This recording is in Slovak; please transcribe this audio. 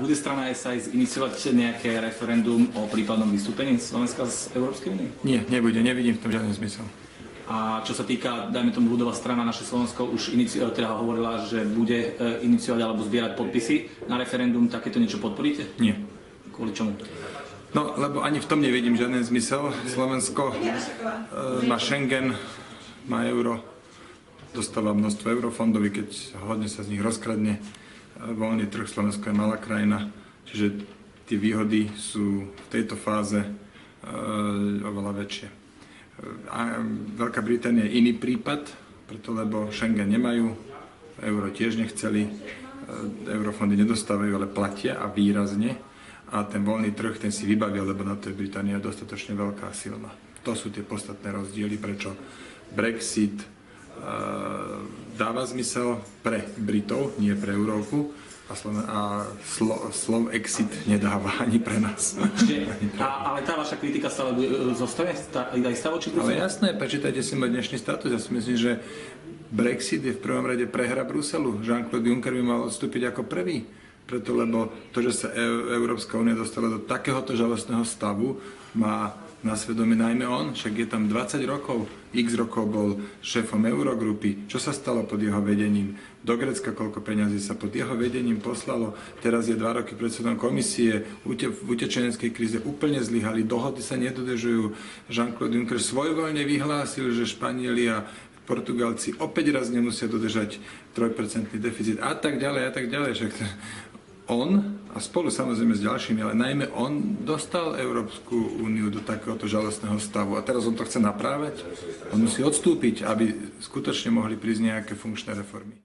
bude strana SAS iniciovať nejaké referendum o prípadnom vystúpení Slovenska z Európskej únie? Nie, nebude, nevidím v tom žiaden zmysel. A čo sa týka, dajme tomu, ľudová strana, naše Slovensko už teda hovorila, že bude iniciovať alebo zbierať podpisy na referendum, takéto niečo podporíte? Nie. Kvôli čomu? No, lebo ani v tom nevidím žiaden zmysel. Slovensko má Schengen, má euro, dostáva množstvo eurofondov, keď hodne sa z nich rozkradne. Voľný trh, Slovensko je malá krajina, čiže tie výhody sú v tejto fáze oveľa väčšie. A Veľká Británia je iný prípad, preto lebo Schengen nemajú, euro tiež nechceli, eurofondy nedostávajú, ale platia a výrazne. A ten voľný trh, ten si vybavia, lebo na to je Británia dostatočne veľká a silná. To sú tie podstatné rozdiely, prečo Brexit dáva zmysel pre Britov, nie pre Európu, a slov exit nedáva ani pre nás. Ale tá vaša kritika stále zostane? Aj stále voči Bruselu? Ale jasné, prečítajte si môj dnešný status. Ja si myslím, že Brexit je v prvom rade prehra Bruselu. Jean-Claude Juncker by mal odstúpiť ako prvý. Preto, lebo to, že sa Európska únia dostala do takéhoto žalostného stavu, má na svedomí najmä on, však je tam 20 rokov, x rokov bol šéfom Eurogrupy. Čo sa stalo pod jeho vedením? Do Grécka koľko peňazí sa pod jeho vedením poslalo? Teraz je 2 roky predsedom komisie, v utečeneckej kríze úplne zlyhali, dohody sa nedodržujú. Jean-Claude Juncker svojvoľne vyhlásil, že Španieli a Portugalci opäť raz nemusia dodržať 3% deficit a tak ďalej. Však on, a spolu samozrejme s ďalšími, ale najmä on dostal Európsku úniu do takéhoto žalostného stavu. A teraz on to chce naprávať. On musí odstúpiť, aby skutočne mohli prísť nejaké funkčné reformy.